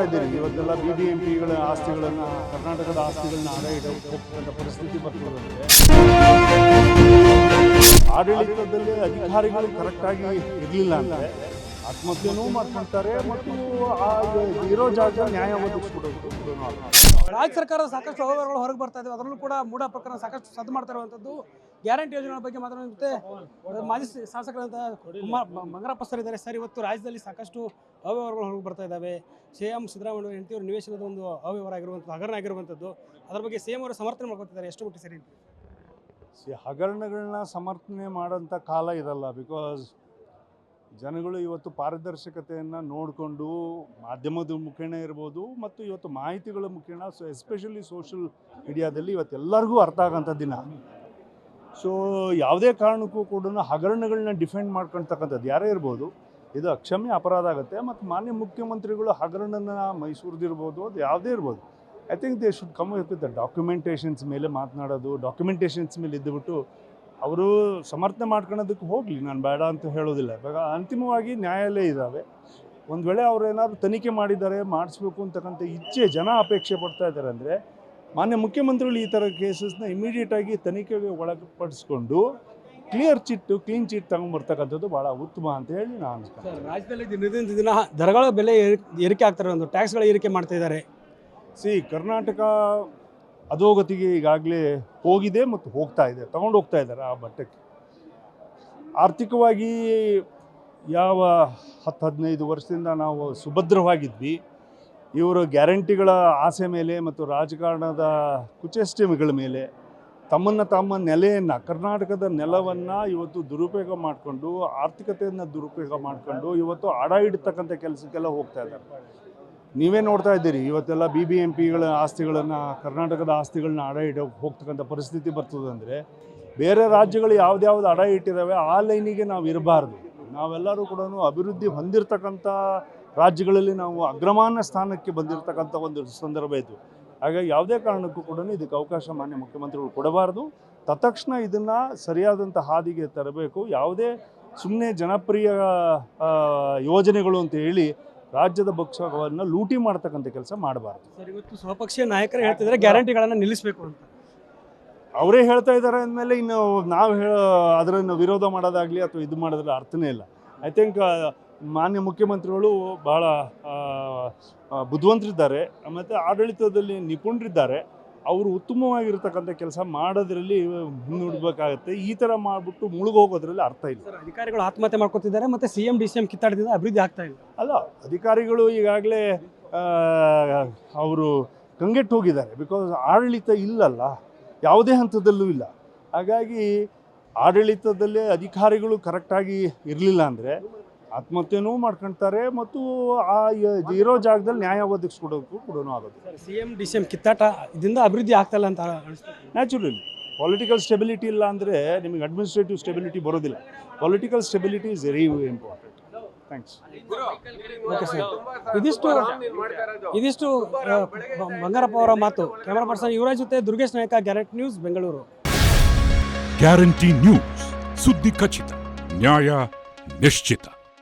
ನೋಡ್ತಾ ಇದ್ದೀರಿ, ಇವತ್ತೆಲ್ಲ BBMPಗಳ ಆಸ್ತಿಗಳನ್ನು, ಕರ್ನಾಟಕದ ಆಸ್ತಿಗಳನ್ನ ಅಡ ಇಡೋಕ್ಕಂಥ ಪರಿಸ್ಥಿತಿ ಬರ್ತದಂದರೆ ಆಡಳಿತದಲ್ಲಿ ಅಧಿಕಾರಿಗಳು ಕರೆಕ್ಟಾಗಿ ಇರಲಿಲ್ಲ ಅಂದರೆ ಆತ್ಮಹತ್ಯೆನೂ ಮಾಡ್ಕೊಳ್ತಾರೆ ಮತ್ತು ಇರೋ ಜಾಗ ನ್ಯಾಯ ಒದಗಿಸ್ಬಿಡೋದು. ರಾಜ್ಯ ಸರ್ಕಾರದ ಸಾಕಷ್ಟು ಅವ್ಯವಹಾರಗಳು ಹೊರಗೆ ಬರ್ತಾ ಇದ್ದಾವೆ. ಅದರಲ್ಲೂ ಕೂಡ ಮೂಢ ಪ್ರಕರಣ ಸಾಕಷ್ಟು ಸದ್ದು ಮಾಡ್ತಾ ಇರುವಂಥದ್ದು. ಗ್ಯಾರಂಟಿ ಯೋಜನೆಗಳ ಬಗ್ಗೆ ಮಾತನಾಡುತ್ತೆ ಮಾಜಿ ಶಾಸಕರಾದ ಮಂಗರಪ್ಪ ಸರ್ ಇದ್ದಾರೆ. ಸರ್, ಇವತ್ತು ರಾಜ್ಯದಲ್ಲಿ ಸಾಕಷ್ಟು ಅವ್ಯವಹಾರಗಳು ಹೊರಗೆ ಬರ್ತಾ ಇದ್ದಾವೆ. CM ಸಿದ್ದರಾಮಯ್ಯ ಹೆಂಡತಿಯವರು ನಿವೇಶನದ ಒಂದು ಅವ್ಯವಹಾರ ಆಗಿರುವಂಥದ್ದು, ಹಗರಣ ಆಗಿರುವಂಥದ್ದು, ಅದರ ಬಗ್ಗೆ CM ಅವರು ಸಮರ್ಥನೆ ಮಾಡ್ಕೊತಿದ್ದಾರೆ. ಎಷ್ಟು ಮಟ್ಟಿಗೆ ಸರಿ? ಹಗರಣಗಳನ್ನ ಸಮರ್ಥನೆ ಮಾಡೋಂಥ ಕಾಲ ಇದಲ್ಲ. ಬಿಕಾಸ್ ಜನಗಳು ಇವತ್ತು ಪಾರದರ್ಶಕತೆಯನ್ನು ನೋಡಿಕೊಂಡು ಮಾಧ್ಯಮದ ಮುಖೇನ ಇರ್ಬೋದು ಮತ್ತು ಇವತ್ತು ಮಾಹಿತಿಗಳ ಮುಖೇನ, ಎಸ್ಪೆಷಲಿ ಸೋಷಿಯಲ್ ಮೀಡಿಯಾದಲ್ಲಿ ಇವತ್ತೆಲ್ಲರಿಗೂ ಅರ್ಥ ಆಗೋಂಥ ದಿನ. ಸೊ ಯಾವುದೇ ಕಾರಣಕ್ಕೂ ಕೂಡ ಹಗರಣಗಳನ್ನ ಡಿಫೆಂಡ್ ಮಾಡ್ಕೊಳ್ತಕ್ಕಂಥದ್ದು ಯಾರೇ ಇರ್ಬೋದು, ಇದು ಅಕ್ಷಮ್ಯ ಅಪರಾಧ ಆಗುತ್ತೆ. ಮತ್ತು ಮಾನ್ಯ ಮುಖ್ಯಮಂತ್ರಿಗಳು ಹಗರಣನ ಮೈಸೂರ್ದಿರ್ಬೋದು, ಅದು ಯಾವುದೇ ಇರ್ಬೋದು, I think they should come with the documentations ಮೇಲೆ ಮಾತನಾಡೋದು. ಡಾಕ್ಯುಮೆಂಟೇಷನ್ಸ್ ಮೇಲೆ ಇದ್ದುಬಿಟ್ಟು ಅವರು ಸಮರ್ಥನೆ ಮಾಡ್ಕೊಳ್ಳೋದಕ್ಕೆ ಹೋಗಲಿ, ನಾನು ಬೇಡ ಅಂತ ಹೇಳೋದಿಲ್ಲ. ಇವಾಗ ಅಂತಿಮವಾಗಿ ನ್ಯಾಯಾಲಯ ಇದ್ದಾವೆ. ಒಂದು ವೇಳೆ ಅವ್ರು ಏನಾದ್ರು ತನಿಖೆ ಮಾಡಿದ್ದಾರೆ, ಮಾಡಿಸ್ಬೇಕು ಅಂತಕ್ಕಂಥ ಇಚ್ಛೆ ಜನ ಅಪೇಕ್ಷೆ ಪಡ್ತಾ ಇದ್ದಾರೆ ಅಂದರೆ ಮಾನ್ಯ ಮುಖ್ಯಮಂತ್ರಿಗಳು ಈ ಥರ ಕೇಸಸ್ನ ಇಮಿಡಿಯೇಟಾಗಿ ತನಿಖೆಗೆ ಒಳಪಡಿಸ್ಕೊಂಡು ಕ್ಲೀನ್ ಚಿಟ್ ತಗೊಂಡ್ಬರ್ತಕ್ಕಂಥದ್ದು ಭಾಳ ಉತ್ತಮ ಅಂತ ಹೇಳಿ ನಾನು ಅನ್ಸ್ತೀನಿ. ರಾಜ್ಯದಲ್ಲಿ ದಿನದಿಂದ ದಿನ ದರಗಳ ಬೆಲೆ ಏರಿಕೆ ಆಗ್ತಾರೆ, ಒಂದು ಟ್ಯಾಕ್ಸ್ಗಳ ಏರಿಕೆ ಮಾಡ್ತಾ ಇದ್ದಾರೆ. ಕರ್ನಾಟಕ ಅಧೋಗತಿಗೆ ಈಗಾಗಲೇ ಹೋಗಿದೆ ಮತ್ತು ಹೋಗ್ತಾ ಇದೆ, ತಗೊಂಡು ಹೋಗ್ತಾ ಇದ್ದಾರೆ ಆ ಮಟ್ಟಕ್ಕೆ. ಆರ್ಥಿಕವಾಗಿ ಯಾವ 10-15 ವರ್ಷದಿಂದ ನಾವು ಸುಭದ್ರವಾಗಿದ್ವಿ, ಇವರು ಗ್ಯಾರಂಟಿಗಳ ಆಸೆ ಮೇಲೆ ಮತ್ತು ರಾಜಕಾರಣದ ಕುಚೇಷ್ಟೆಗಳ ಮೇಲೆ ತಮ್ಮ ನೆಲೆಯನ್ನು, ಕರ್ನಾಟಕದ ನೆಲವನ್ನು ಇವತ್ತು ದುರುಪಯೋಗ ಮಾಡಿಕೊಂಡು, ಆರ್ಥಿಕತೆಯನ್ನು ದುರುಪಯೋಗ ಮಾಡಿಕೊಂಡು ಇವತ್ತು ಅಡ ಇಡ್ತಕ್ಕಂಥ ಕೆಲಸಕ್ಕೆಲ್ಲ ಹೋಗ್ತಾ ಇದ್ದಾರೆ. ನೀವೇ ನೋಡ್ತಾ ಇದ್ದೀರಿ, ಇವತ್ತೆಲ್ಲ BBMPಗಳ ಆಸ್ತಿಗಳನ್ನು, ಕರ್ನಾಟಕದ ಆಸ್ತಿಗಳನ್ನ ಅಡ ಇಡೋಕ್ಕೆ ಹೋಗ್ತಕ್ಕಂಥ ಪರಿಸ್ಥಿತಿ ಬರ್ತದಂದರೆ ಬೇರೆ ರಾಜ್ಯಗಳು ಯಾವ್ದು ಅಡ ಇಟ್ಟಿದ್ದಾವೆ ಆ ಲೈನಿಗೆ ನಾವು ಇರಬಾರ್ದು. ನಾವೆಲ್ಲರೂ ಕೂಡ ಅಭಿವೃದ್ಧಿ ಹೊಂದಿರತಕ್ಕಂಥ ರಾಜ್ಯಗಳಲ್ಲಿ ನಾವು ಅಗ್ರಮಾನ್ಯ ಸ್ಥಾನಕ್ಕೆ ಬಂದಿರತಕ್ಕಂಥ ಒಂದು ಸಂದರ್ಭ ಇದು. ಹಾಗಾಗಿ ಯಾವುದೇ ಕಾರಣಕ್ಕೂ ಕೂಡ ಇದಕ್ಕೆ ಅವಕಾಶ ಮಾನ್ಯ ಮುಖ್ಯಮಂತ್ರಿಗಳು ಕೊಡಬಾರ್ದು. ತತ್ಕ್ಷಣ ಇದನ್ನು ಸರಿಯಾದಂಥ ಹಾದಿಗೆ ತರಬೇಕು. ಯಾವುದೇ ಸುಮ್ಮನೆ ಜನಪ್ರಿಯ ಯೋಜನೆಗಳು ಅಂತ ಹೇಳಿ ರಾಜ್ಯದ ಪಕ್ಷವನ್ನು ಲೂಟಿ ಮಾಡ್ತಕ್ಕಂಥ ಕೆಲಸ ಮಾಡಬಾರ್ದು. ಸರ್, ಇವತ್ತು ಸ್ವಪಕ್ಷೀಯ ನಾಯಕರು ಹೇಳ್ತಿದ್ದಾರೆ ಗ್ಯಾರಂಟಿಗಳನ್ನು ನಿಲ್ಲಿಸಬೇಕು ಅಂತ. ಅವರೇ ಹೇಳ್ತಾ ಇದ್ದಾರೆ ಅಂದಮೇಲೆ ಇನ್ನು ನಾವು ಅದನ್ನು ವಿರೋಧ ಮಾಡೋದಾಗಲಿ ಅಥವಾ ಇದು ಮಾಡೋದ್ರ ಅರ್ಥನೇ ಇಲ್ಲ. ಐ ಥಿಂಕ್ ಮಾನ್ಯ ಮುಖ್ಯಮಂತ್ರಿಗಳು ಭಾಳ ಬುದ್ಧಿವಂತರಿದ್ದಾರೆ ಮತ್ತು ಆಡಳಿತದಲ್ಲಿ ನಿಪುಣರಿದ್ದಾರೆ. ಅವರು ಉತ್ತಮವಾಗಿರ್ತಕ್ಕಂಥ ಕೆಲಸ ಮಾಡೋದ್ರಲ್ಲಿ ಮುನ್ನುಡ್ಬೇಕಾಗತ್ತೆ. ಈ ಥರ ಮಾಡಿಬಿಟ್ಟು ಮುಳುಗೋಗೋದ್ರಲ್ಲಿ ಅರ್ಥ ಇಲ್ಲ. ಅಧಿಕಾರಿಗಳು ಆತ್ಮಹತ್ಯೆ ಮಾಡ್ಕೊತಿದ್ದಾರೆ ಮತ್ತು CM DCM ಕಿತ್ತಾಟದಿಂದ ಅಭಿವೃದ್ಧಿ ಆಗ್ತಾ ಇಲ್ಲ. ಅಲ್ಲ, ಅಧಿಕಾರಿಗಳು ಈಗಾಗಲೇ ಅವರು ಕಂಗೆಟ್ಟು ಹೋಗಿದ್ದಾರೆ. ಬಿಕಾಸ್ ಆಡಳಿತ ಇಲ್ಲಲ್ಲ, ಯಾವುದೇ ಹಂತದಲ್ಲೂ ಇಲ್ಲ. ಹಾಗಾಗಿ ಆಡಳಿತದಲ್ಲೇ ಅಧಿಕಾರಿಗಳು ಕರೆಕ್ಟಾಗಿ ಇರಲಿಲ್ಲ ಅಂದರೆ ಆತ್ಮಹತ್ಯೆನೂ ಮಾಡ್ಕೊಳ್ತಾರೆ ಮತ್ತು ಆ ಇರೋ ಜಾಗದಲ್ಲಿ ನ್ಯಾಯ ಒದಗಿಸ್ಕೊಡೋಕ್ಕೂ ಕೂಡ ಆಗೋದು. CM DCM ಕಿತ್ತಾಟ ಇದರಿಂದ ಅಭಿವೃದ್ಧಿ ಆಗ್ತಾಯಿಲ್ಲ ಅಂತ ಅನಿಸ್ತದೆ. ನ್ಯಾಚುರಲಿ ಪೊಲಿಟಿಕಲ್ ಸ್ಟೆಬಿಲಿಟಿ ಇಲ್ಲ ಅಂದರೆ ನಿಮಗೆ ಅಡ್ಮಿನಿಸ್ಟ್ರೇಟಿವ್ ಸ್ಟೆಬಿಲಿಟಿ ಬರೋದಿಲ್ಲ. Political stability is very important. Thanks. Okay sir, ಇದಿಷ್ಟು ಬಂಗಾರಪ್ಪ ಅವರ ಮಾತು. ಕ್ಯಾಮರಾ ಪರ್ಸನ್ ಯುವರಾಜ್ ಜೊತೆ ದುರ್ಗೇಶ್ ನಾಯಕ, guarantee news, Bengaluru. Guarantee news, ಸುದ್ದಿ ಖಚಿತ, ನ್ಯಾಯ ನಿಶ್ಚಿತ.